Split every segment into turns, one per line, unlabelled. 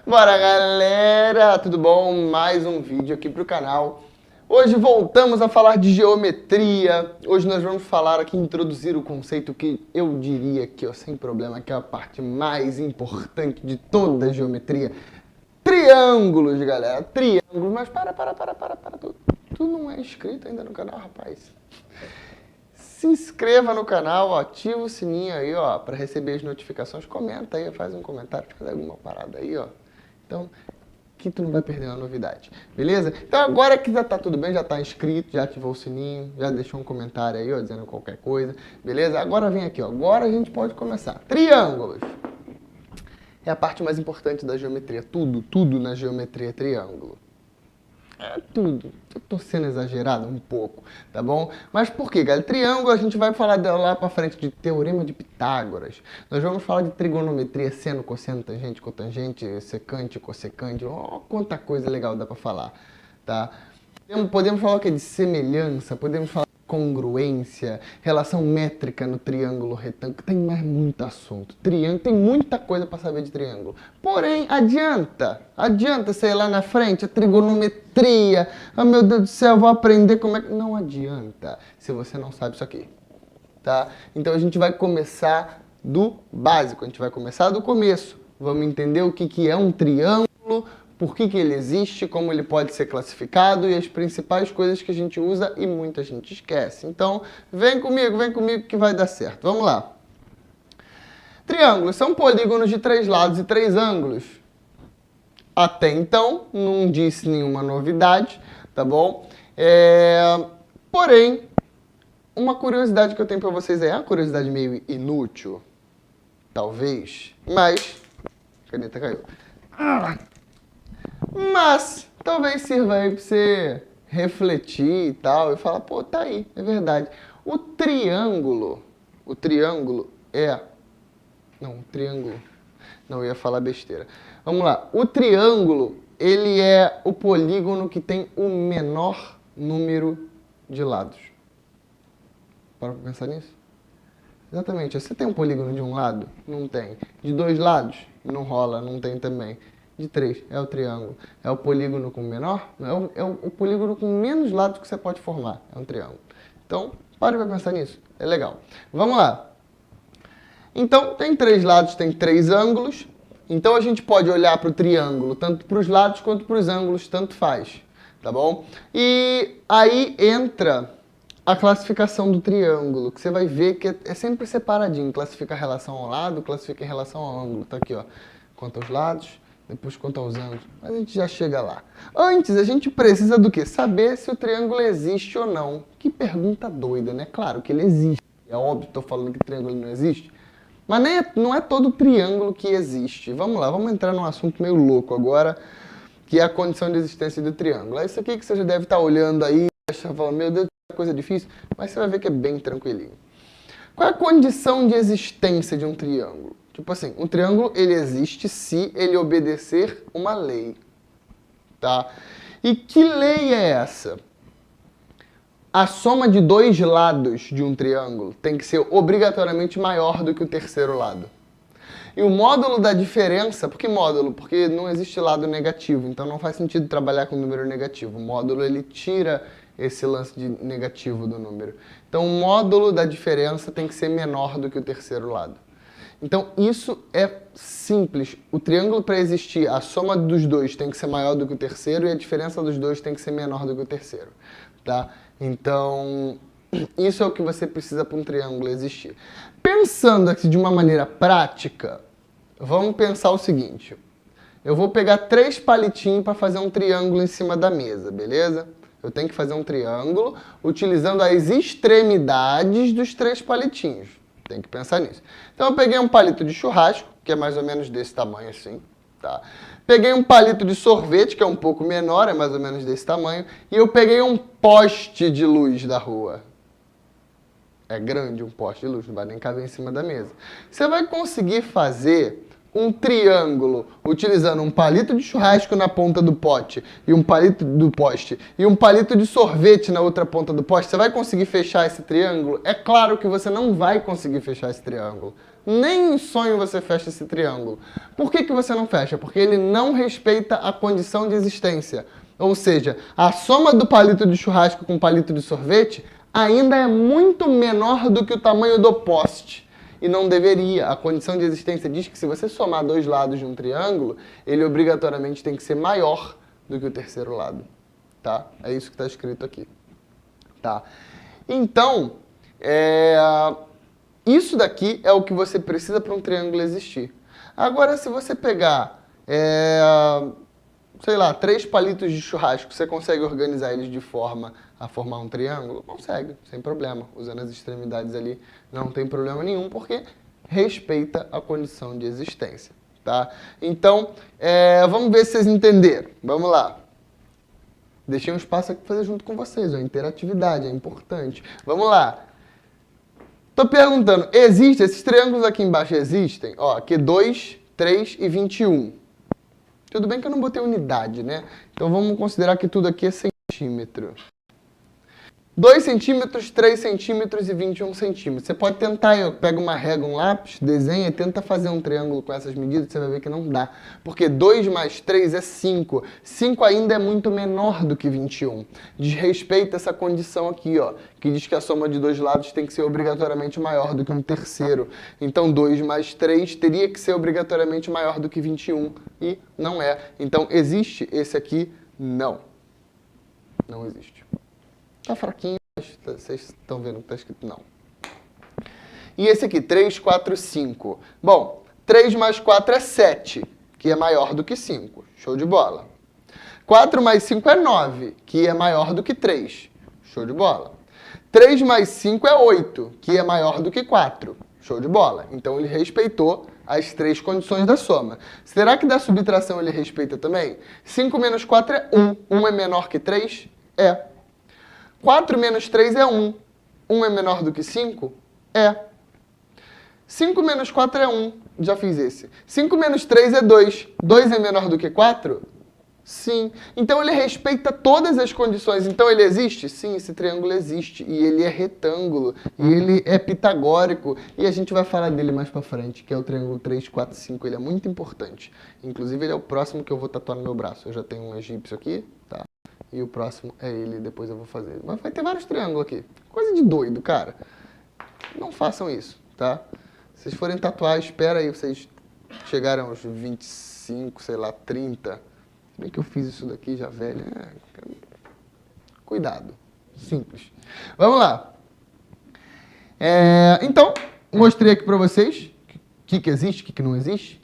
Bora, galera! Tudo bom? Mais um vídeo aqui pro canal. Hoje voltamos a falar de geometria. Hoje nós vamos falar aqui, introduzir o conceito que eu diria que, ó, sem problema, que é a parte mais importante de toda a geometria. Triângulos, galera. Triângulos. Mas para. Tu não é inscrito ainda no canal, rapaz? Se inscreva no canal, ativa o sininho aí, ó, para receber as notificações. Comenta aí, faz um comentário, faz alguma parada aí, ó. Então, que tu não vai perder uma novidade, beleza? Então agora que já tá tudo bem, já tá inscrito, já ativou o sininho, já deixou um comentário aí, ó, dizendo qualquer coisa, beleza? Agora vem aqui, ó, agora a gente pode começar. Triângulos. É a parte mais importante da geometria, tudo na geometria é triângulo. É tudo. Eu tô sendo exagerado um pouco, tá bom? Mas por quê, galera? Triângulo, a gente vai falar dela lá pra frente de Teorema de Pitágoras. Nós vamos falar de trigonometria, seno, cosseno, tangente, cotangente, secante, cossecante. Ó, quanta coisa legal dá pra falar, tá? Podemos falar o quê? De semelhança, podemos falar de congruência, relação métrica no triângulo retângulo. Tem mais muito assunto. Triângulo, tem muita coisa para saber de triângulo. Porém, adianta, sei lá na frente, a trigonometria. Oh, meu Deus do céu, vou aprender como é que... Não adianta, se você não sabe isso aqui, tá? Então a gente vai começar do básico, a gente vai começar do começo. Vamos entender o que é um triângulo, por que ele existe, como ele pode ser classificado e as principais coisas que a gente usa e muita gente esquece. Então, vem comigo que vai dar certo. Vamos lá. Triângulos são polígonos de 3 lados e 3 ângulos. Até então, não disse nenhuma novidade, tá bom? Porém, uma curiosidade que eu tenho para vocês é uma curiosidade meio inútil, talvez, mas... A caneta caiu. Mas talvez sirva aí pra você refletir e tal, e falar, pô, tá aí, é verdade. O triângulo é... Não, eu ia falar besteira. Vamos lá, o triângulo, ele é o polígono que tem o menor número de lados. Para pensar nisso? Exatamente, você tem um polígono de um lado? Não tem. De 2 lados? Não rola, não tem também. De 3, é o triângulo. É o polígono com menor, é o polígono com menos lados que você pode formar. É um triângulo. Então, pare para pensar nisso. É legal. Vamos lá. Então, tem 3 lados, tem 3 ângulos. Então, a gente pode olhar para o triângulo, tanto para os lados quanto para os ângulos, tanto faz. Tá bom? E aí entra a classificação do triângulo, que você vai ver que é sempre separadinho. Classifica a relação ao lado, classifica em relação ao ângulo. Tá aqui, ó. Quanto aos lados, depois quanto aos ângulos. Mas a gente já chega lá. Antes, a gente precisa do quê? Saber se o triângulo existe ou não. Que pergunta doida, né? Claro que ele existe. É óbvio que estou falando que o triângulo não existe. Mas não é todo triângulo que existe. Vamos lá, vamos entrar num assunto meio louco agora, que é a condição de existência do triângulo. É isso aqui que você já deve estar olhando aí, falando, meu Deus, que coisa difícil, mas você vai ver que é bem tranquilinho. Qual é a condição de existência de um triângulo? Tipo assim, um triângulo ele existe se ele obedecer uma lei, tá? E que lei é essa? A soma de 2 lados de um triângulo tem que ser obrigatoriamente maior do que o terceiro lado. E o módulo da diferença, por que módulo? Porque não existe lado negativo, então não faz sentido trabalhar com número negativo. O módulo ele tira esse lance de negativo do número. Então o módulo da diferença tem que ser menor do que o terceiro lado. Então isso é simples. O triângulo para existir, a soma dos dois tem que ser maior do que o terceiro e a diferença dos dois tem que ser menor do que o terceiro. Tá? Então, isso é o que você precisa para um triângulo existir. Pensando aqui de uma maneira prática, vamos pensar o seguinte. Eu vou pegar 3 palitinhos para fazer um triângulo em cima da mesa, beleza? Eu tenho que fazer um triângulo utilizando as extremidades dos 3 palitinhos. Tem que pensar nisso. Então eu peguei um palito de churrasco, que é mais ou menos desse tamanho assim, tá? Peguei um palito de sorvete, que é um pouco menor, é mais ou menos desse tamanho, e eu peguei um poste de luz da rua. É grande um poste de luz, não vai nem caber em cima da mesa. Você vai conseguir fazer um triângulo utilizando um palito de churrasco na ponta do pote e um palito do poste e um palito de sorvete na outra ponta do poste, você vai conseguir fechar esse triângulo? É claro que você não vai conseguir fechar esse triângulo, Nem em sonho você fecha esse triângulo. Por que você não fecha? Porque ele não respeita a condição de existência. Ou seja, a soma do palito de churrasco com o palito de sorvete ainda é muito menor do que o tamanho do poste. E não deveria. A condição de existência diz que se você somar dois lados de um triângulo, ele obrigatoriamente tem que ser maior do que o terceiro lado. Tá? É isso que está escrito aqui. Tá? Então, isso daqui é o que você precisa para um triângulo existir. Agora, se você pegar, sei lá, 3 palitos de churrasco, você consegue organizar eles de forma a formar um triângulo? Consegue, sem problema. Usando as extremidades ali, não tem problema nenhum, porque respeita a condição de existência. Tá? Então, vamos ver se vocês entenderam. Vamos lá. Deixei um espaço aqui para fazer junto com vocês. A interatividade é importante. Vamos lá. Estou perguntando, esses triângulos aqui embaixo existem? Ó, aqui 2, 3 e 21. Tudo bem que eu não botei unidade, né? Então vamos considerar que tudo aqui é centímetro. 2 centímetros, 3 centímetros e 21 centímetros. Você pode tentar, pega uma régua, um lápis, desenha e tenta fazer um triângulo com essas medidas, você vai ver que não dá. Porque 2 mais 3 é 5. 5 ainda é muito menor do que 21. Desrespeita essa condição aqui, ó, que diz que a soma de dois lados tem que ser obrigatoriamente maior do que um terceiro. Então 2 mais 3 teria que ser obrigatoriamente maior do que 21. E não é. Então existe esse aqui? Não. Não existe. Tá fraquinho, mas vocês estão vendo que está escrito não. E esse aqui, 3, 4, 5. Bom, 3 mais 4 é 7, que é maior do que 5. Show de bola. 4 mais 5 é 9, que é maior do que 3. Show de bola. 3 mais 5 é 8, que é maior do que 4. Show de bola. Então ele respeitou as 3 condições da soma. Será que da subtração ele respeita também? 5 menos 4 é 1. 1 é menor que 3? É. 4 menos 3 é 1. 1 é menor do que 5? É. 5 menos 4 é 1. Já fiz esse. 5 menos 3 é 2. 2 é menor do que 4? Sim. Então ele respeita todas as condições. Então ele existe? Sim, esse triângulo existe. E ele é retângulo. E ele é pitagórico. E a gente vai falar dele mais pra frente, que é o triângulo 3, 4, 5. Ele é muito importante. Inclusive ele é o próximo que eu vou tatuar no meu braço. Eu já tenho um egípcio aqui, tá? E o próximo é ele, depois eu vou fazer. Mas vai ter vários triângulos aqui. Coisa de doido, cara. Não façam isso, tá? Se vocês forem tatuar, espera aí vocês chegarem aos 25, sei lá, 30. Se bem que eu fiz isso daqui já velho. Cuidado. Simples. Vamos lá. Então, mostrei aqui pra vocês o que existe, o que não existe.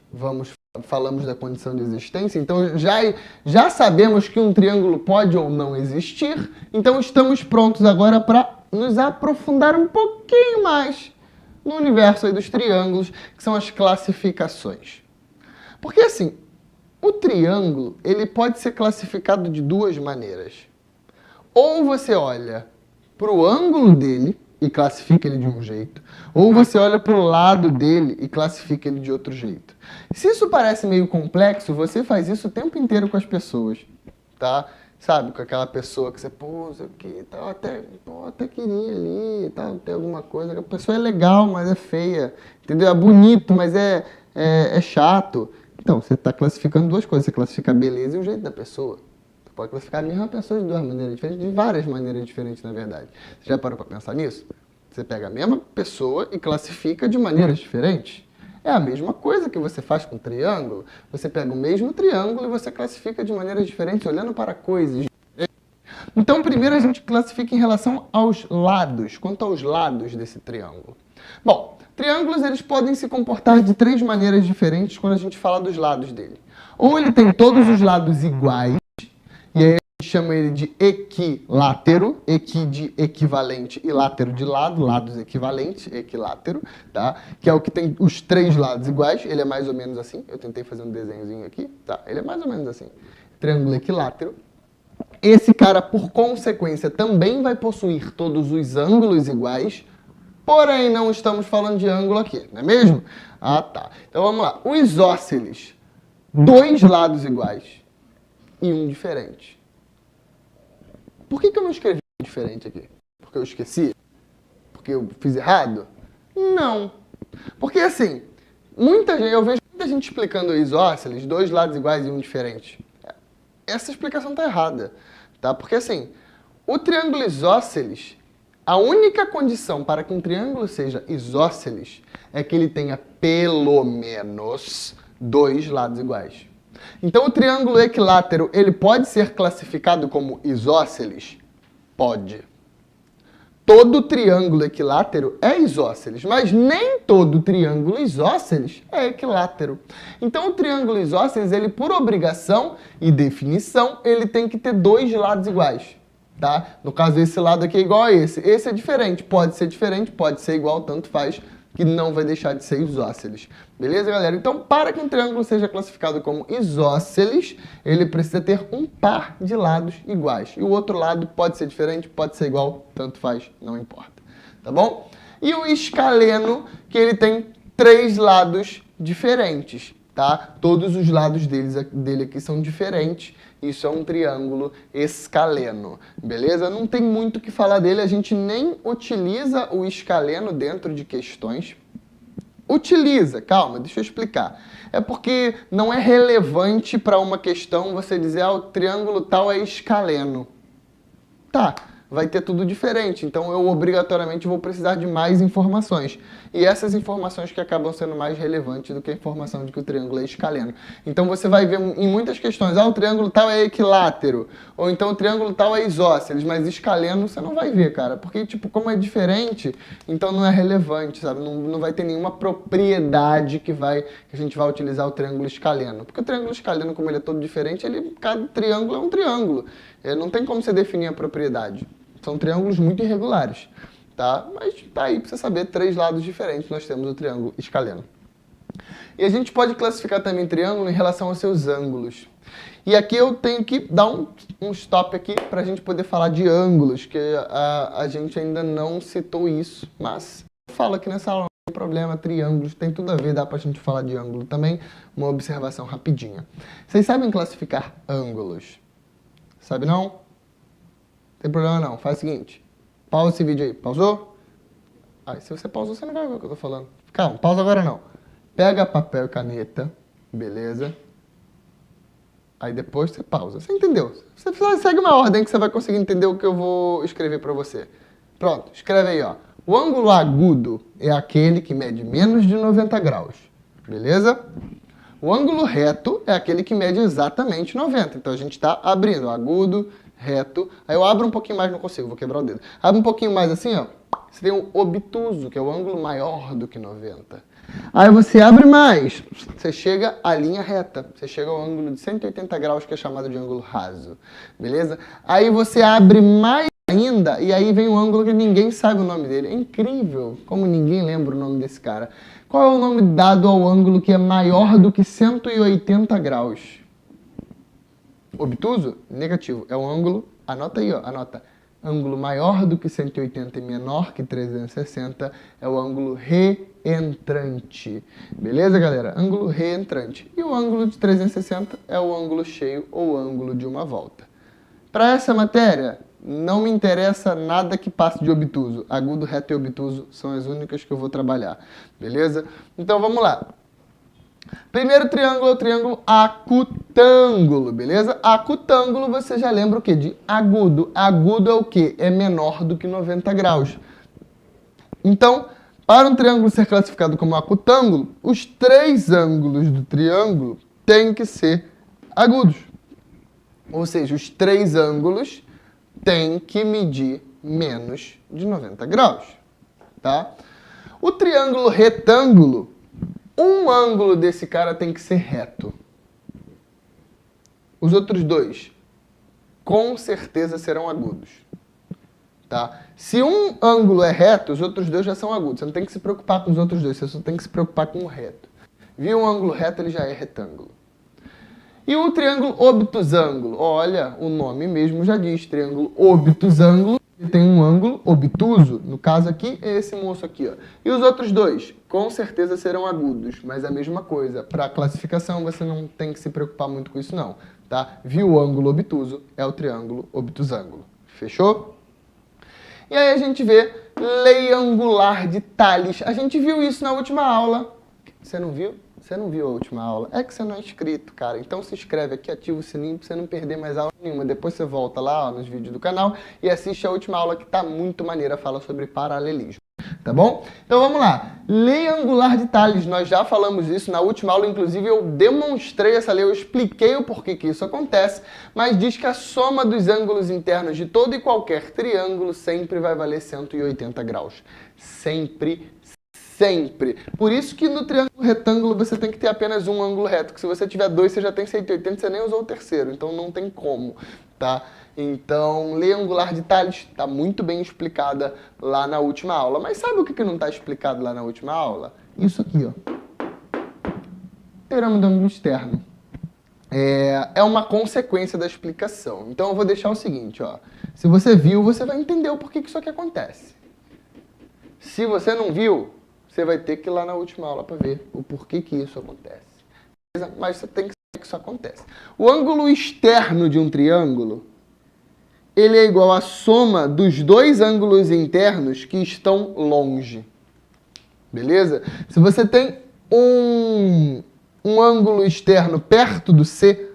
Falamos da condição de existência, então já sabemos que um triângulo pode ou não existir, então estamos prontos agora para nos aprofundar um pouquinho mais no universo aí dos triângulos, que são as classificações. Porque assim, o triângulo ele pode ser classificado de duas maneiras. Ou você olha para o ângulo dele e classifica ele de um jeito, ou você olha para o lado dele e classifica ele de outro jeito. Se isso parece meio complexo, você faz isso o tempo inteiro com as pessoas, tá? Sabe, com aquela pessoa que você, pô, isso aqui, tal, até queria ali, tal, tem alguma coisa, a pessoa é legal, mas é feia, entendeu? É bonito, mas é chato. Então, você está classificando duas coisas, você classifica a beleza e o jeito da pessoa. Pode classificar a mesma pessoa de duas maneiras diferentes, de várias maneiras diferentes, na verdade. Você já parou para pensar nisso? Você pega a mesma pessoa e classifica de maneiras diferentes. É a mesma coisa que você faz com o triângulo. Você pega o mesmo triângulo e você classifica de maneiras diferentes, olhando para coisas. Então, primeiro a gente classifica em relação aos lados. Quanto aos lados desse triângulo. Bom, triângulos eles podem se comportar de 3 maneiras diferentes quando a gente fala dos lados dele. Ou ele tem todos os lados iguais, e aí a gente chama ele de equilátero, equi de equivalente e látero de lado, lados equivalentes, equilátero, tá? Que é o que tem os 3 lados iguais, ele é mais ou menos assim, eu tentei fazer um desenhozinho aqui, tá? Ele é mais ou menos assim, triângulo equilátero. Esse cara, por consequência, também vai possuir todos os ângulos iguais, porém não estamos falando de ângulo aqui, não é mesmo? Ah, tá. Então vamos lá, o isósceles, 2 lados iguais e um diferente. Por que eu não escrevi diferente aqui? Porque eu esqueci? Porque eu fiz errado? Não. Porque assim, eu vejo muita gente explicando isósceles, dois lados iguais e um diferente. Essa explicação está errada, tá? Porque assim, o triângulo isósceles, a única condição para que um triângulo seja isósceles é que ele tenha pelo menos dois lados iguais. Então o triângulo equilátero, ele pode ser classificado como isósceles? Pode. Todo triângulo equilátero é isósceles, mas nem todo triângulo isósceles é equilátero. Então o triângulo isósceles, ele por obrigação e definição, ele tem que ter dois lados iguais, tá? No caso, esse lado aqui é igual a esse. Esse é diferente, pode ser igual, tanto faz, que não vai deixar de ser isósceles. Beleza, galera? Então, para que um triângulo seja classificado como isósceles, ele precisa ter um par de lados iguais. E o outro lado pode ser diferente, pode ser igual, tanto faz, não importa. Tá bom? E o escaleno, que ele tem três lados diferentes, tá? Todos os lados dele aqui são diferentes. Isso é um triângulo escaleno, beleza? Não tem muito o que falar dele, a gente nem utiliza o escaleno dentro de questões. Utiliza, calma, deixa eu explicar. É porque não é relevante para uma questão você dizer, o triângulo tal é escaleno. Tá, vai ter tudo diferente, então eu obrigatoriamente vou precisar de mais informações. E essas informações que acabam sendo mais relevantes do que a informação de que o triângulo é escaleno. Então você vai ver em muitas questões, o triângulo tal é equilátero, ou então o triângulo tal é isósceles, mas escaleno você não vai ver, cara, porque tipo, como é diferente, então não é relevante, sabe? Não vai ter nenhuma propriedade que a gente vai utilizar o triângulo escaleno. Porque o triângulo escaleno, como ele é todo diferente, cada triângulo é um triângulo. Não tem como você definir a propriedade. São triângulos muito irregulares, tá? Mas tá aí para você saber, três lados diferentes nós temos o triângulo escaleno. E a gente pode classificar também triângulo em relação aos seus ângulos. E aqui eu tenho que dar um stop aqui para a gente poder falar de ângulos, que a gente ainda não citou isso, mas eu falo aqui nessa aula, não tem problema, triângulos, tem tudo a ver, dá para a gente falar de ângulo também. Uma observação rapidinha. Vocês sabem classificar ângulos? Sabe não? Tem problema não. Faz o seguinte. Pausa esse vídeo aí. Pausou? Se você pausou, você não vai ver o que eu tô falando. Calma, pausa agora não. Pega papel e caneta. Beleza? Aí depois você pausa. Você entendeu? Você segue uma ordem que você vai conseguir entender o que eu vou escrever pra você. Pronto. Escreve aí, ó. O ângulo agudo é aquele que mede menos de 90 graus. Beleza? O ângulo reto é aquele que mede exatamente 90. Então a gente está abrindo agudo, reto. Aí eu abro um pouquinho mais, não consigo, vou quebrar o dedo. Abro um pouquinho mais assim, ó. Você tem o obtuso, que é o ângulo maior do que 90. Aí você abre mais, você chega à linha reta. Você chega ao ângulo de 180 graus, que é chamado de ângulo raso. Beleza? Aí você abre mais ainda, e aí vem um ângulo que ninguém sabe o nome dele. É incrível como ninguém lembra o nome desse cara. Qual é o nome dado ao ângulo que é maior do que 180 graus? Obtuso? Negativo. É um ângulo, anota aí, ó, anota. Ângulo maior do que 180 e menor que 360 é o ângulo reentrante. Beleza, galera? Ângulo reentrante. E o ângulo de 360 é o ângulo cheio ou ângulo de uma volta. Para essa matéria, não me interessa nada que passe de obtuso. Agudo, reto e obtuso são as únicas que eu vou trabalhar. Beleza? Então vamos lá. Primeiro triângulo é o triângulo acutângulo, beleza? Acutângulo você já lembra o quê? De agudo. Agudo é o quê? É menor do que 90 graus. Então, para um triângulo ser classificado como acutângulo, os três ângulos do triângulo têm que ser agudos. Ou seja, os três ângulos têm que medir menos de 90 graus, tá? O triângulo retângulo, um ângulo desse cara tem que ser reto. Os outros dois, com certeza, serão agudos. Tá? Se um ângulo é reto, os outros dois já são agudos. Você não tem que se preocupar com os outros dois, você só tem que se preocupar com o reto. Viu um ângulo reto, ele já é retângulo. E o triângulo obtusângulo? Olha, o nome mesmo já diz, triângulo obtusângulo. Ele tem um ângulo obtuso, no caso aqui é esse moço aqui, ó. E os outros dois, com certeza serão agudos, mas a mesma coisa. Para a classificação você não tem que se preocupar muito com isso não, tá? Viu o ângulo obtuso, é o triângulo obtusângulo. Fechou? E aí a gente vê lei angular de Tales. A gente viu isso na última aula. Você não viu? Você não viu a última aula? É que você não é inscrito, cara. Então se inscreve aqui, ativa o sininho pra você não perder mais aula nenhuma. Depois você volta lá, ó, nos vídeos do canal e assiste a última aula que tá muito maneira. Fala sobre paralelismo. Tá bom? Então vamos lá. Lei angular de Tales. Nós já falamos isso na última aula. Inclusive eu demonstrei essa lei. Eu expliquei o porquê que isso acontece. Mas diz que a soma dos ângulos internos de todo e qualquer triângulo sempre vai valer 180 graus. Sempre. Sempre. Por isso que no triângulo retângulo você tem que ter apenas um ângulo reto. Que se você tiver dois, você já tem 180, você nem usou o terceiro. Então não tem como, tá? Então, lei angular de Tales está muito bem explicada lá na última aula. Mas sabe o que não está explicado lá na última aula? Isso aqui, ó. Teorema do ângulo externo. É uma consequência da explicação. Então eu vou deixar o seguinte, ó. Se você viu, você vai entender o porquê que isso aqui acontece. Se você não viu, você vai ter que ir lá na última aula para ver o porquê que isso acontece. Mas você tem que saber que isso acontece. O ângulo externo de um triângulo, ele é igual à soma dos dois ângulos internos que estão longe. Beleza? Se você tem um ângulo externo perto do C,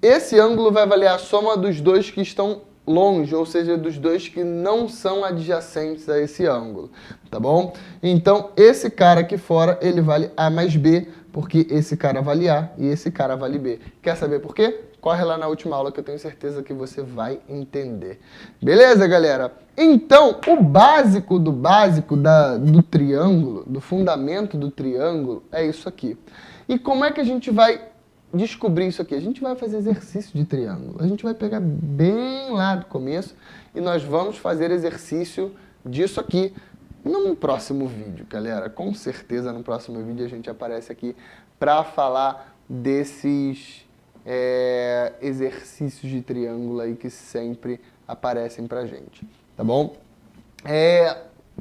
esse ângulo vai valer a soma dos dois que estão longe, ou seja, dos dois que não são adjacentes a esse ângulo, tá bom? Então, esse cara aqui fora, ele vale A mais B, porque esse cara vale A e esse cara vale B. Quer saber por quê? Corre lá na última aula que eu tenho certeza que você vai entender. Beleza, galera? Então, o básico do do triângulo, do fundamento do triângulo, é isso aqui. E como é que a gente vai descobrir isso aqui? A gente vai fazer exercício de triângulo. A gente vai pegar bem lá do começo e nós vamos fazer exercício disso aqui num próximo vídeo, galera. Com certeza no próximo vídeo a gente aparece aqui para falar desses exercícios de triângulo aí que sempre aparecem pra gente, tá bom?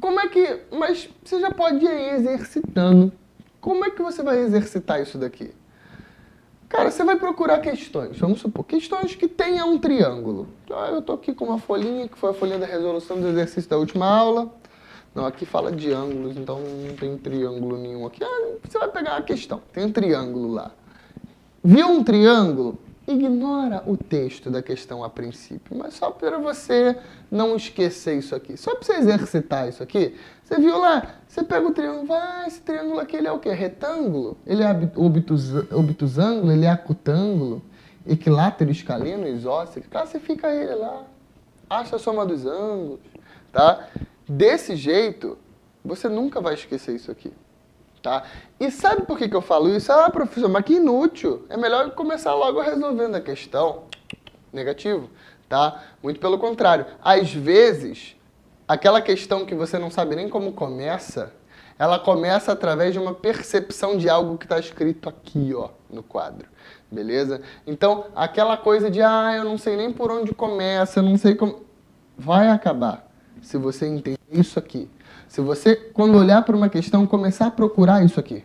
Como é que... Mas você já pode ir exercitando. Como é que você vai exercitar isso daqui? Cara, você vai procurar questões, vamos supor, questões que tenham um triângulo. Eu tô aqui com uma folhinha, que foi a folhinha da resolução do exercício da última aula. Não, aqui fala de ângulos, então não tem triângulo nenhum aqui. Você vai pegar uma questão, tem um triângulo lá. Viu um triângulo? Ignora o texto da questão a princípio, mas só para você não esquecer isso aqui. Só para você exercitar isso aqui. Você viu lá? Você pega o triângulo, esse triângulo aqui ele é o quê? Retângulo? Ele é obtusângulo? Ele é acutângulo? Equilátero, escaleno, isósceles? Classifica ele lá. Acha a soma dos ângulos, tá? Desse jeito, você nunca vai esquecer isso aqui. Tá? E sabe por que eu falo isso? Professor, mas que inútil. É melhor começar logo resolvendo a questão. Negativo, tá? Muito pelo contrário. Às vezes, aquela questão que você não sabe nem como começa, ela começa através de uma percepção de algo que está escrito aqui, ó, no quadro. Beleza? Então, aquela coisa de, eu não sei nem por onde começa, eu não sei como... Vai acabar se você entender isso aqui. Se você, quando olhar para uma questão, começar a procurar isso aqui,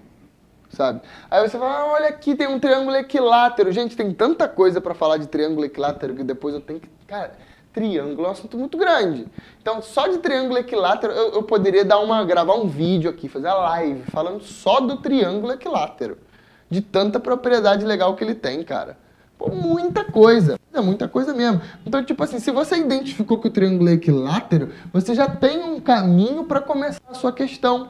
sabe? Aí você fala, olha aqui, tem um triângulo equilátero. Gente, tem tanta coisa para falar de triângulo equilátero que depois eu tenho que... Cara, triângulo é um assunto muito grande. Então, só de triângulo equilátero, eu poderia gravar um vídeo aqui, fazer a live, falando só do triângulo equilátero. De tanta propriedade legal que ele tem, cara. Pô, muita coisa mesmo. Então, tipo assim, se você identificou que o triângulo é equilátero, você já tem um caminho para começar a sua questão.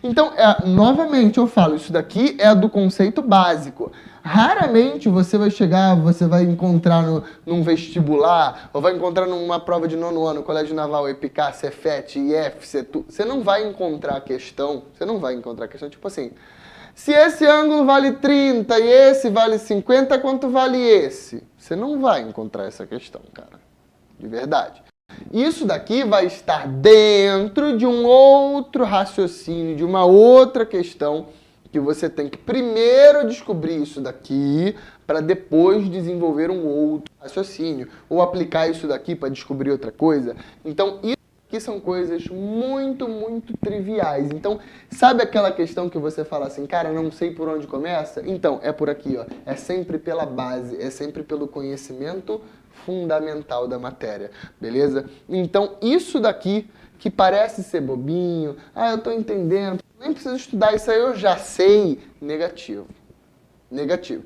Então, novamente eu falo, isso daqui é do conceito básico. Raramente você vai encontrar num vestibular, ou vai encontrar numa prova de 9º ano, Colégio Naval, EPICAR, Cefet, IF, CETU. Você não vai encontrar a questão, tipo assim... Se esse ângulo vale 30 e esse vale 50, quanto vale esse? Você não vai encontrar essa questão, cara. De verdade. Isso daqui vai estar dentro de um outro raciocínio, de uma outra questão, que você tem que primeiro descobrir isso daqui, para depois desenvolver um outro raciocínio. Ou aplicar isso daqui para descobrir outra coisa. Então, isso que são coisas muito, muito triviais. Então, sabe aquela questão que você fala assim, cara, não sei por onde começa? Então, é por aqui, ó. É sempre pela base, é sempre pelo conhecimento fundamental da matéria, beleza? Então, isso daqui, que parece ser bobinho, eu tô entendendo, nem preciso estudar, isso aí eu já sei, negativo. Negativo.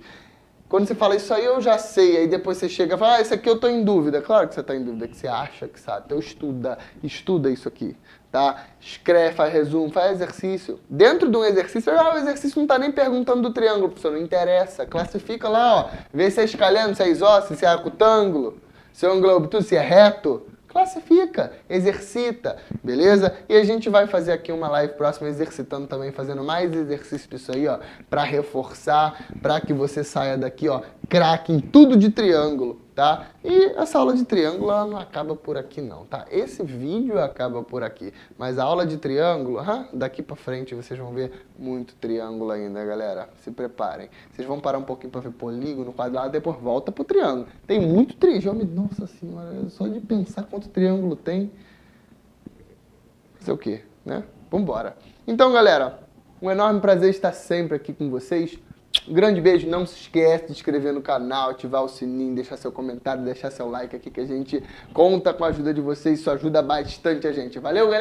Quando você fala isso aí eu já sei, aí depois você chega e fala, isso aqui eu tô em dúvida. Claro que você tá em dúvida, que você acha que sabe. Então estuda isso aqui, tá? Escreve, faz resumo, faz exercício. Dentro de um exercício, o exercício não tá nem perguntando do triângulo, professor, não interessa. Classifica lá, ó, vê se é escaleno, se é isósceles, se é acutângulo, se é ângulo obtuso, se é reto. Classifica, exercita, beleza? E a gente vai fazer aqui uma live próxima exercitando também, fazendo mais exercício disso aí, ó, para reforçar, para que você saia daqui, ó, craque em tudo de triângulo, tá? E essa aula de triângulo, ela não acaba por aqui não, tá? Esse vídeo acaba por aqui, mas a aula de triângulo, daqui para frente vocês vão ver muito triângulo ainda, galera. Se preparem. Vocês vão parar um pouquinho para ver polígono, quadrado, depois volta pro triângulo. Tem muito triângulo, nossa senhora, só de pensar quanto triângulo tem. Fazer o quê, né? Vambora. Então, galera, um enorme prazer estar sempre aqui com vocês. Um grande beijo, não se esquece de se inscrever no canal, ativar o sininho, deixar seu comentário, deixar seu like aqui que a gente conta com a ajuda de vocês, isso ajuda bastante a gente. Valeu, galera!